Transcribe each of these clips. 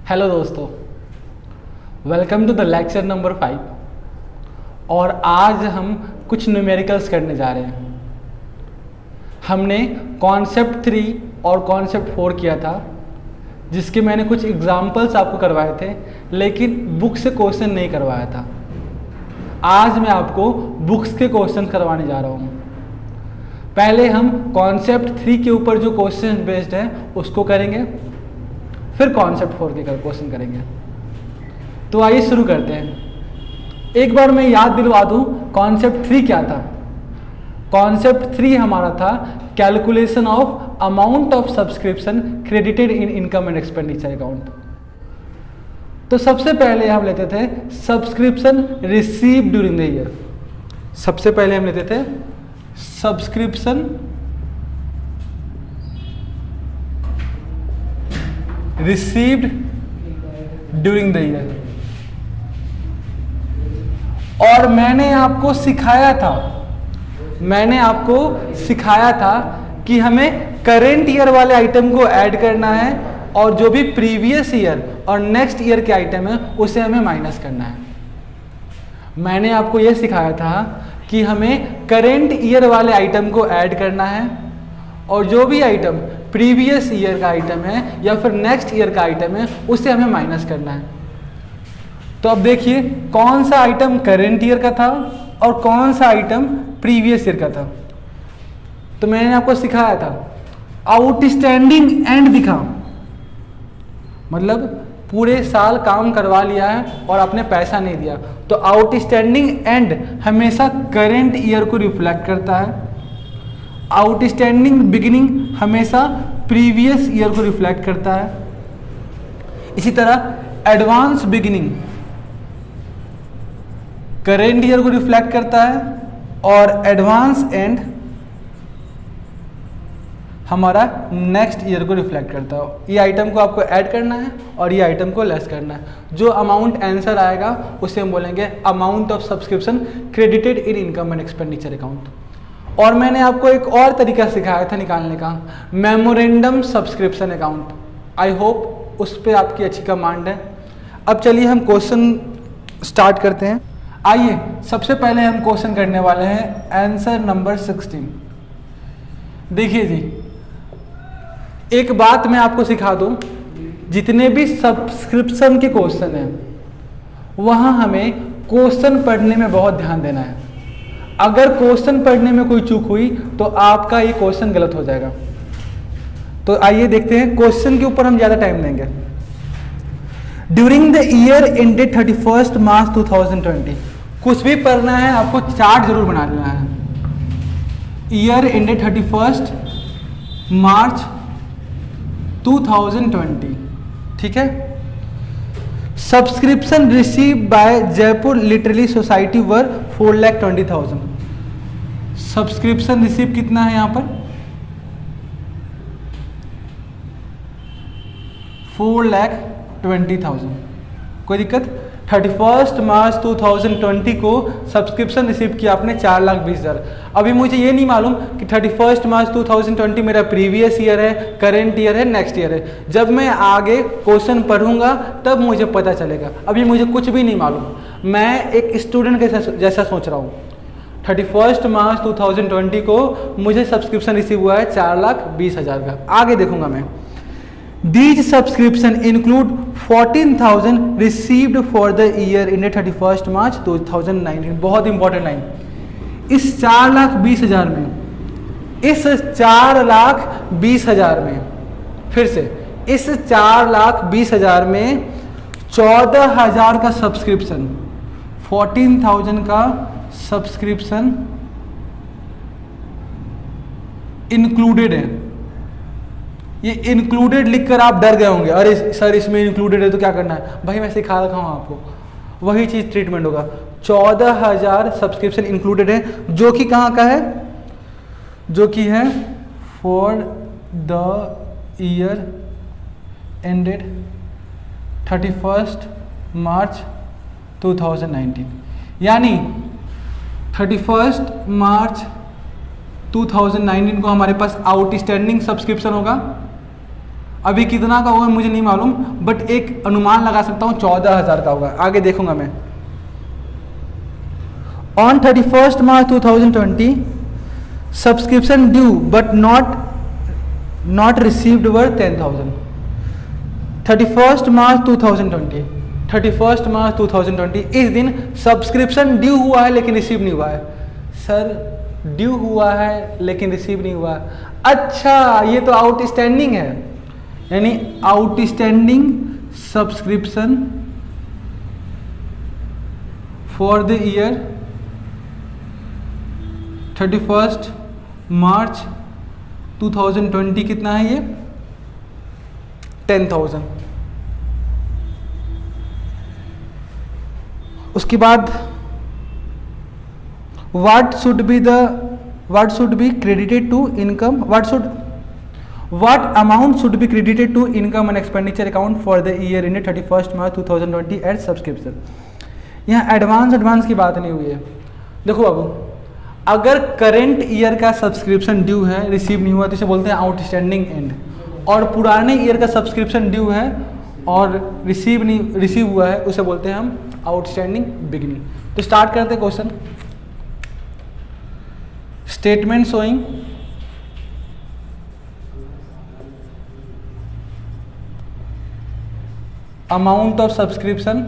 Hello दोस्तों, welcome to the lecture number 5। और आज हम कुछ न्यूमेरिकल्स करने जा रहे हैं। हमने कॉन्सेप्ट 3 और कॉन्सेप्ट 4 किया था, जिसके मैंने कुछ एग्जाम्पल्स आपको करवाए थे, लेकिन बुक से क्वेश्चन नहीं करवाया था। आज मैं आपको बुक्स के क्वेश्चन करवाने जा रहा हूँ। पहले हम कॉन्सेप्ट 3 के ऊपर जो क्वेश्चन बेस्ड है उसको करेंगे, फिर कॉन्सेप्ट 4 के क्वेश्चन करेंगे। तो आइए शुरू करते हैं। एक बार मैं याद दिलवा दूं, कॉन्सेप्ट 3 क्या था। कॉन्सेप्ट 3 हमारा था calculation of amount of subscription credited in income and expenditure account. तो सबसे पहले हम लेते थे subscription receive during the year. सबसे पहले हम लेते थे subscription received during the year. और मैंने आपको सिखाया था कि हमें करेंट ईयर वाले आइटम को ऐड करना है और जो भी प्रीवियस ईयर और नेक्स्ट ईयर के आइटम है उसे हमें माइनस करना है। मैंने आपको यह सिखाया था कि हमें करेंट ईयर वाले आइटम को ऐड करना है और जो भी आइटम प्रीवियस ईयर का आइटम है या फिर नेक्स्ट ईयर का आइटम है उसे हमें माइनस करना है। तो अब देखिए कौन सा आइटम करेंट ईयर का था और कौन सा आइटम प्रीवियस ईयर का था। तो मैंने आपको सिखाया था आउटस्टैंडिंग एंड दिखा, मतलब पूरे साल काम करवा लिया है और आपने पैसा नहीं दिया, तो आउटस्टैंडिंग एंड हमेशा करेंट ईयर को रिफ्लेक्ट करता है। आउटस्टैंडिंग बिगिनिंग हमेशा प्रीवियस ईयर को रिफ्लेक्ट करता है। इसी तरह एडवांस बिगिनिंग करेंट ईयर को रिफ्लेक्ट करता है और एडवांस एंड हमारा नेक्स्ट ईयर को रिफ्लेक्ट करता है। ये आइटम को आपको ऐड करना है और ये आइटम को लेस करना है। जो अमाउंट आंसर आएगा उसे हम बोलेंगे amount of subscription credited in income and expenditure account. और मैंने आपको एक और तरीका सिखाया था निकालने का, memorandum subscription account. I hope उस पर आपकी अच्छी कमांड है। अब चलिए हम क्वेश्चन स्टार्ट करते हैं। आइए सबसे पहले हम क्वेश्चन करने वाले हैं आंसर नंबर 16। देखिए जी, एक बात मैं आपको सिखा दूं, जितने भी सब्सक्रिप्शन के क्वेश्चन हैं वहाँ हमें क्वेश्चन पढ़ने में बहुत ध्यान देना है। अगर क्वेश्चन पढ़ने में कोई चूक हुई तो आपका ये क्वेश्चन गलत हो जाएगा। तो आइए देखते हैं, क्वेश्चन के ऊपर हम ज़्यादा टाइम देंगे। During the year ended 31 March 2020, कुछ भी पढ़ना है आपको चार्ट जरूर बना लेना है। ईयर एंडेड 31 मार्च 2020, ठीक है। Subscription receive by Jaipur literary society were 4,20,000। Subscription receive कितना है यहाँ पर 4,20,000। कोई दिक्कत? 31 मार्च 2020 को सब्सक्रिप्शन रिसीव किया आपने 4,20,000। अभी मुझे ये नहीं मालूम कि 31 मार्च 2020 मेरा प्रीवियस ईयर है, करेंट ईयर है, नेक्स्ट ईयर है। जब मैं आगे क्वेश्चन पढ़ूंगा तब मुझे पता चलेगा। अभी मुझे कुछ भी नहीं मालूम। मैं एक स्टूडेंट जैसा सोच रहा हूँ। 31 मार्च 2020 को मुझे सब्सक्रिप्शन रिसीव हुआ है 4,20,000 का। आगे देखूंगा मैं। These subscription include 14,000 received for the year ended 31 March 2019। बहुत इंपॉर्टेंट लाइन। इस 4,20,000 में फिर से इस 4,20,000 में 14,000 का सब्सक्रिप्शन, 14,000 का सब्सक्रिप्शन इंक्लूडेड है। ये इंक्लूडेड लिखकर आप डर गए होंगे, अरे सर इसमें इंक्लूडेड है तो क्या करना है। भाई मैं सिखा रखा हूँ आपको, वही चीज़ ट्रीटमेंट होगा। 14,000 सब्सक्रिप्शन इंक्लूडेड है, जो कि कहाँ का है, जो कि है फॉर द ईयर एंडेड 31 मार्च 2019। यानी 31 मार्च 2019 को हमारे पास आउटस्टैंडिंग सब्सक्रिप्शन होगा अभी कितना का होगा मुझे नहीं मालूम, बट एक अनुमान लगा सकता हूँ 14,000 का होगा, आगे देखूंगा मैं। On 31st March 2020 subscription due but not received were 10,000। 31st March 2020 इस दिन सब्सक्रिप्शन ड्यू हुआ है लेकिन रिसीव नहीं हुआ है। सर ड्यू हुआ है लेकिन रिसीव नहीं हुआ है, अच्छा ये तो आउटस्टैंडिंग है, यानी outstanding subscription for the year 31st March 2020 कितना है ये 10,000। उसके बाद what should be credited to income, what amount should be credited to income and expenditure account for the year ended 31st March 2020 as subscription। यहाँ advance की बात नहीं हुई है। देखो बाबू, अगर करेंट ईयर का सब्सक्रिप्शन ड्यू है रिसीव नहीं हुआ तो इसे बोलते हैं आउटस्टैंडिंग एंड, और पुराने ईयर का सब्सक्रिप्शन ड्यू है और रिसीव हुआ है उसे बोलते हैं हम आउटस्टैंडिंग बिगिनिंग। तो स्टार्ट करते हैं question. Statement showing amount of subscription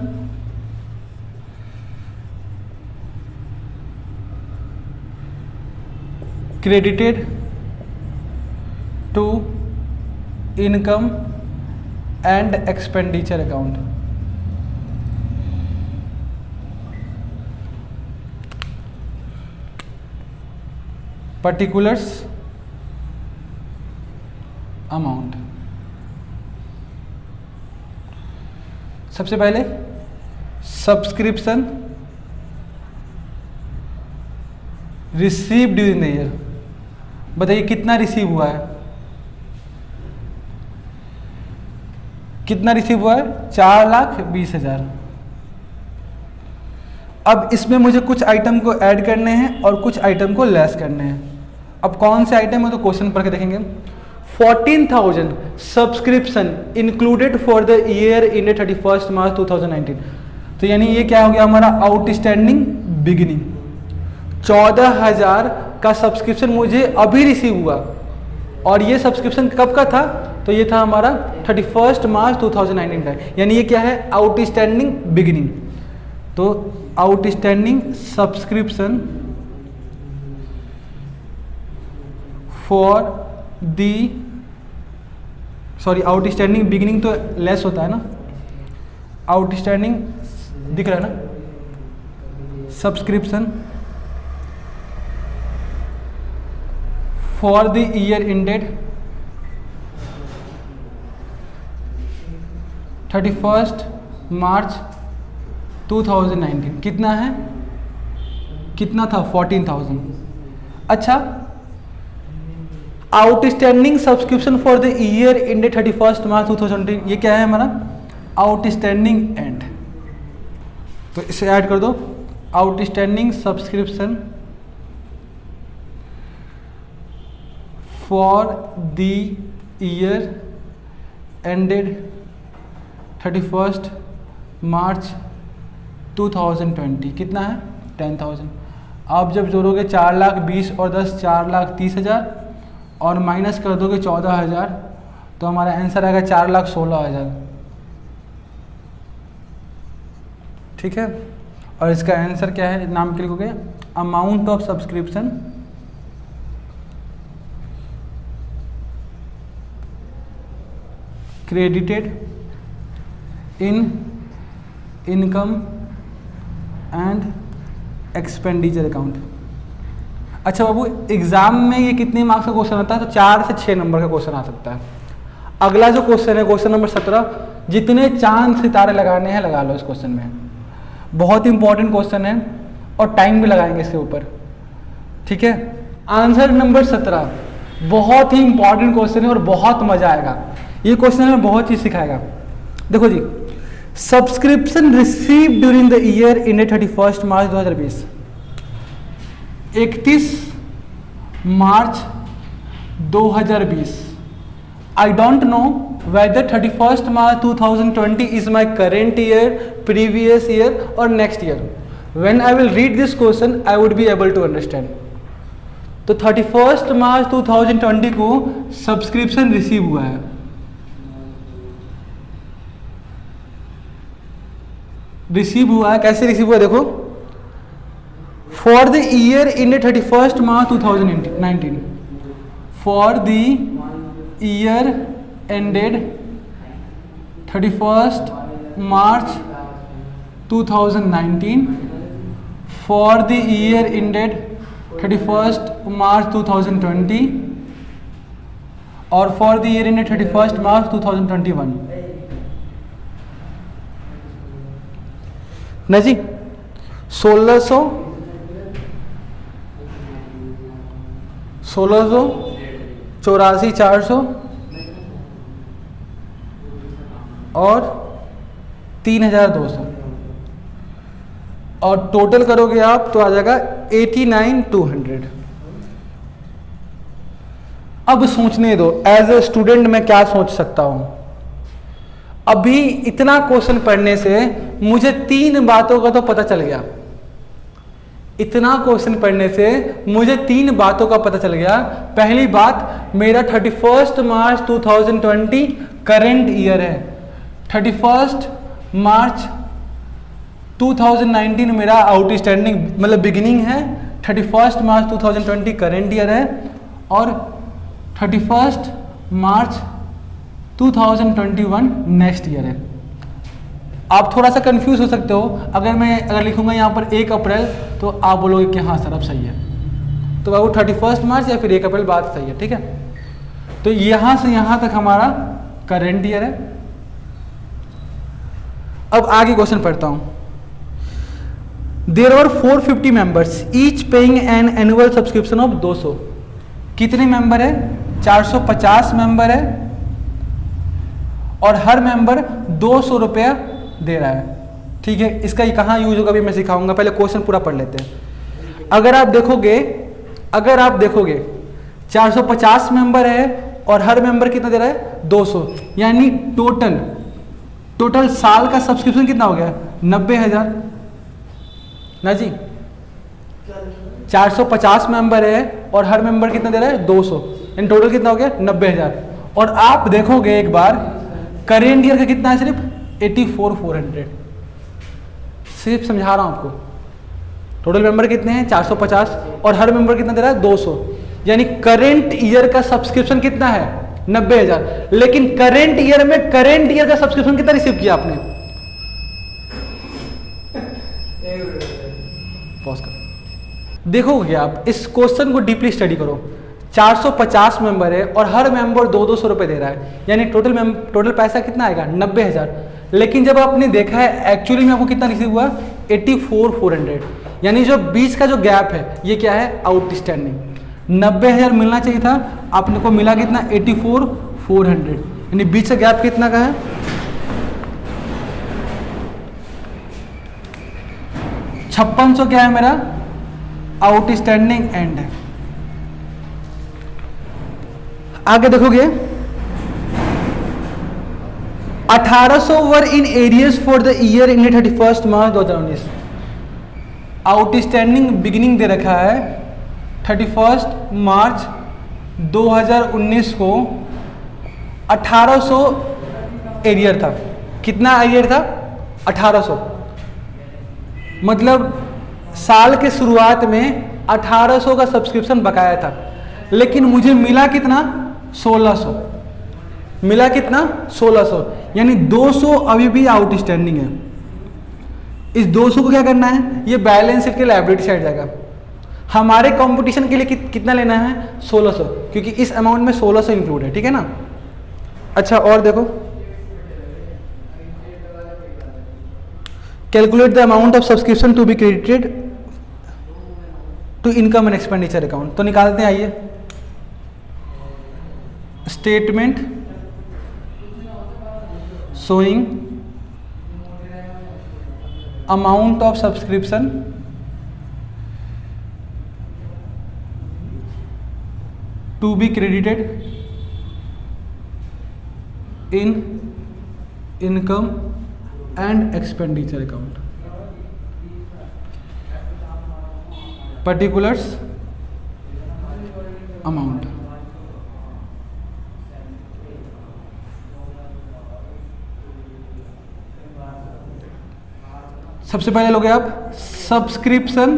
credited to income and expenditure account। particulars amount। सबसे पहले subscription receive during the year, बताइए कितना रिसीव हुआ है, कितना रिसीव हुआ है 4,20,000। अब इसमें मुझे कुछ आइटम को ऐड करने हैं और कुछ आइटम को लेस करने हैं। अब कौन से आइटम है तो क्वेश्चन पढ़ के देखेंगे। 14,000 subscription included for the year in 31st March 2019, तो यानी ये क्या हो गया हमारा आउटस्टैंडिंग बिगिनिंग। 14,000 का सब्सक्रिप्शन मुझे अभी रिसीव हुआ और ये सब्सक्रिप्शन कब का था, तो ये था हमारा 31st March 2019 का, यानी ये क्या है आउटस्टैंडिंग बिगिनिंग। तो outstanding subscription for the outstanding beginning तो लेस होता है ना, आउटस्टैंडिंग दिख रहा है ना, subscription for the year ended 31st March 2019 कितना है, कितना था 14,000। अच्छा, outstanding subscription for the year ended 31st March 2019 ये क्या है हमारा आउटस्टैंडिंग एंड, तो इसे ऐड कर दो। Outstanding subscription for the year ended 31st March 2020 कितना है 10,000। आप जब जोड़ोगे 4,20,000 और 10 4,30,000 और माइनस कर दोगे 14,000 तो हमारा आंसर आएगा 4,16,000। ठीक है, और इसका आंसर क्या है, नाम के लिखोगे amount of subscription credited in income and expenditure account. अच्छा बाबू, एग्जाम में ये कितने मार्क्स का क्वेश्चन आता है, तो 4 से 6 नंबर का क्वेश्चन आ सकता है। अगला जो क्वेश्चन है क्वेश्चन नंबर 17, जितने चांद सितारे लगाने हैं लगा लो इस क्वेश्चन में, बहुत इंपॉर्टेंट क्वेश्चन है और टाइम भी लगाएंगे इसके ऊपर। ठीक है, आंसर नंबर 17 बहुत ही इंपॉर्टेंट क्वेश्चन है और बहुत मजा आएगा। ये क्वेश्चन हमें बहुत चीज सिखाएगा। देखो जी, subscription receive during the year in 31st March 2020, 31 March 2020। I don't know whether 31st March 2020 is my current year, previous year or next year. When I will read this question, I would be able to understand. तो 31st March 2020 को subscription receive हुआ है, कैसे receive हुआ देखो, for the year in 31st March 2019, for the year ended 31st March 2019, for the year ended 31st March 2020 और for the year ended 31st March 2021. ना जी 1600 84 400 और 3200 और टोटल करोगे आप तो आ जाएगा 89,200. अब सोचने दो, एज ए स्टूडेंट मैं क्या सोच सकता हूं. अभी इतना क्वेश्चन पढ़ने से मुझे 3 बातों का तो पता चल गया. इतना क्वेश्चन पढ़ने से मुझे 3 बातों का पता चल गया. पहली बात, मेरा 31st मार्च 2020 करंट ईयर है. 31st मार्च 2019 मेरा आउटस्टैंडिंग मतलब बिगिनिंग है. 31st मार्च 2020 करंट ईयर है और 31st मार्च 2021 नेक्स्ट ईयर है. आप थोड़ा सा कंफ्यूज हो सकते हो. अगर लिखूंगा यहाँ पर 1 अप्रैल तो आप बोलोगे कि हाँ सर अब सही है. तो वो 31st मार्च या फिर 1 अप्रैल बात सही है. ठीक है, तो यहाँ से यहाँ तक हमारा करंट ईयर है. अब आगे क्वेश्चन पढ़ता हूँ. There are 450 members each paying an annual subscription of 200. कितने मेंबर है? 450 मेंबर है और हर मेंबर 200 रुपया दे रहा है. ठीक है, इसका ये कहाँ यूज होगा भी मैं सिखाऊंगा. पहले क्वेश्चन पूरा पढ़ लेते हैं. अगर आप देखोगे 450 मेंबर है और हर मेंबर कितना दे रहा है? 200. यानी टोटल साल का सब्सक्रिप्शन कितना हो गया? 90,000 ना जी. 450 मेंबर है और हर मेंबर कितना दे रहा है? 200. यानी टोटल कितना हो गया? 90,000. और आप देखोगे एक बार करेंट ईयर का कितना है? सिर्फ 84,400. सिर्फ समझा रहा हूं आपको. टोटल मेंबर कितने हैं? 450 और हर मेंबर कितना दे रहा है? 200. यानी करेंट ईयर का सब्सक्रिप्शन कितना है? 90,000. लेकिन करेंट ईयर का सब्सक्रिप्शन कितना रिसीव किया आपने? पॉज करो. देखोगे आप इस क्वेश्चन को डीपली स्टडी करो. 450 मेंबर है और हर मेंबर 200 रुपए दे रहा है. यानी टोटल पैसा कितना आएगा? 90,000. लेकिन जब आपने देखा है एक्चुअली में आपको कितना रिसीव हुआ? 84,400. यानी जो बीच का जो गैप है ये क्या है? आउटस्टैंडिंग. 90,000 मिलना चाहिए था, आपने को मिला कितना? 84,400. यानी बीच का गैप कितना का है? 5600 क्या है मेरा? आउटस्टैंडिंग एंड है. आगे देखोगे 1800 were in arrears for the year in 31st March 2019. Outstanding beginning दे रखा है 31st मार्च 2019 को 1800 एरियर था. कितना एरियर था? 1800. मतलब साल के शुरुआत में 1800 का सब्सक्रिप्शन बकाया था. लेकिन मुझे मिला कितना? 1600. मिला कितना? 1600. यानी 200 अभी भी आउटस्टैंडिंग है. इस 200 को क्या करना है? ये बैलेंस शीट के लायबिलिटी साइड जाएगा. हमारे कंपटीशन के लिए कितना लेना है? 1600, क्योंकि इस अमाउंट में 1600 इंक्लूड है. ठीक है ना. अच्छा और देखो, calculate the amount of subscription to be credited to income and expenditure account. तो निकालते हैं. आइए, statement showing amount of subscription to be credited in income and expenditure account, particulars amount. सबसे पहले लोगे आप सब्सक्रिप्शन,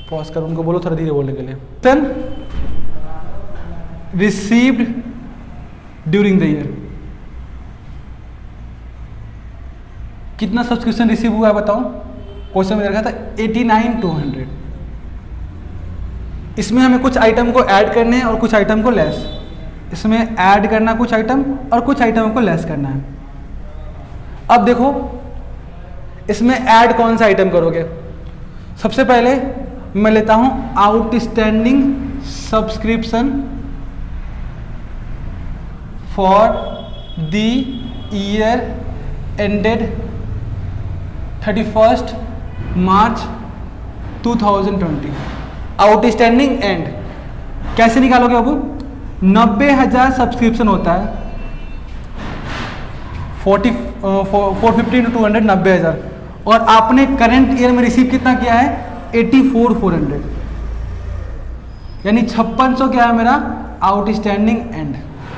पॉज कर, उनको बोलो थोड़ा धीरे बोलने के लिए। Then received during the year, कितना सब्सक्रिप्शन रिसीव हुआ है बताओ। क्वेश्चन में रखा था 89,200। इसमें हमें कुछ आइटम को ऐड करने हैं और कुछ आइटम को लेस। इसमें ऐड करना कुछ आइटम और कुछ आइटम को लेस करना है। अब देखो इसमें ऐड कौन सा आइटम करोगे। सबसे पहले मैं लेता हूं outstanding subscription for the year ended 31 March 2020। Outstanding and कैसे निकालोगे अब? 90,000 सब्सक्रिप्शन होता है, 450 into 200 90,000, और आपने करंट ईयर में रिसीव कितना किया है 84,400, यानी 5600 क्या है मेरा आउटस्टैंडिंग एंड।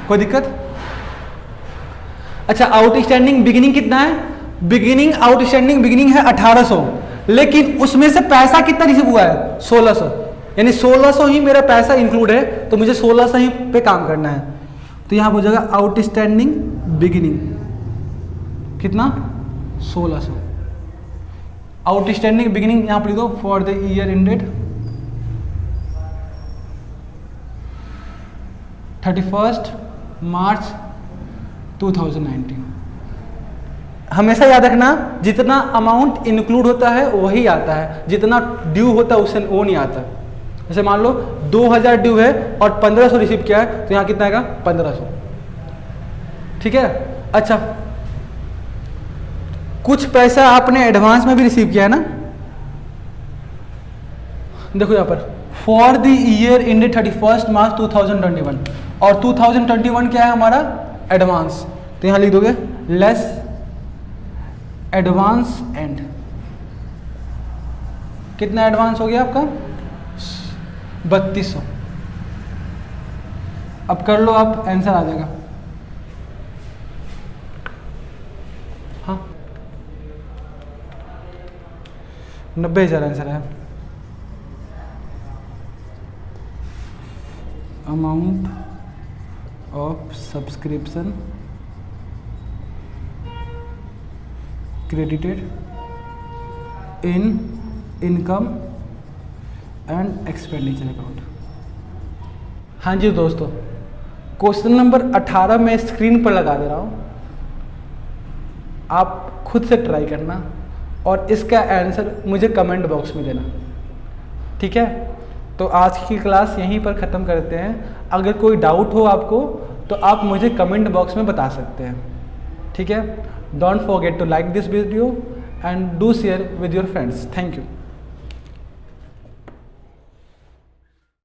कोई दिक्कत? अच्छा, आउटस्टैंडिंग बिगिनिंग कितना है? बिगिनिंग आउटस्टैंडिंग बिगिनिंग है 1800, लेकिन उसमें से पैसा कितना रिसीव हुआ है 1600, यानी 1600 ही मेरा पैसा इंक्लूड है, तो मुझे 1600 ही पे काम करना है। तो यहां हो जाएगा आउटस्टैंडिंग बिगिनिंग कितना 1600। आउटस्टैंडिंग बिगिनिंग यहां पर लिख दो फॉर द ईयर एंडेड 31 मार्च 2019। हमेशा याद रखना जितना अमाउंट इंक्लूड होता है वही आता है, जितना ड्यू होता है उससे वो नहीं आता। जैसे मान लो 2000 ड्यू है और 1500 रिसीव किया है, तो यहाँ कितना आएगा 1500। ठीक है। अच्छा, कुछ पैसा आपने एडवांस में भी रिसीव किया है ना, देखो यहाँ पर फॉर द ईयर एंडेड 31 मार्च 2021, और 2021 क्या है हमारा एडवांस, तो यहाँ लिख दोगे लेस एडवांस एंड। कितना एडवांस हो गया आपका 3200। अब कर लो आप, आंसर आ जाएगा। हाँ 90,000 आंसर है। Amount of subscription credited in income and expenditure account. हाँ जी दोस्तों, क्वेश्चन नंबर 18 मैं स्क्रीन पर लगा दे रहा हूँ, आप खुद से ट्राई करना और इसका आंसर मुझे कमेंट बॉक्स में देना। ठीक है, तो आज की क्लास यहीं पर ख़त्म करते हैं। अगर कोई डाउट हो आपको तो आप मुझे कमेंट बॉक्स में बता सकते हैं। ठीक है, don't forget to like this video and do share with your friends. Thank you.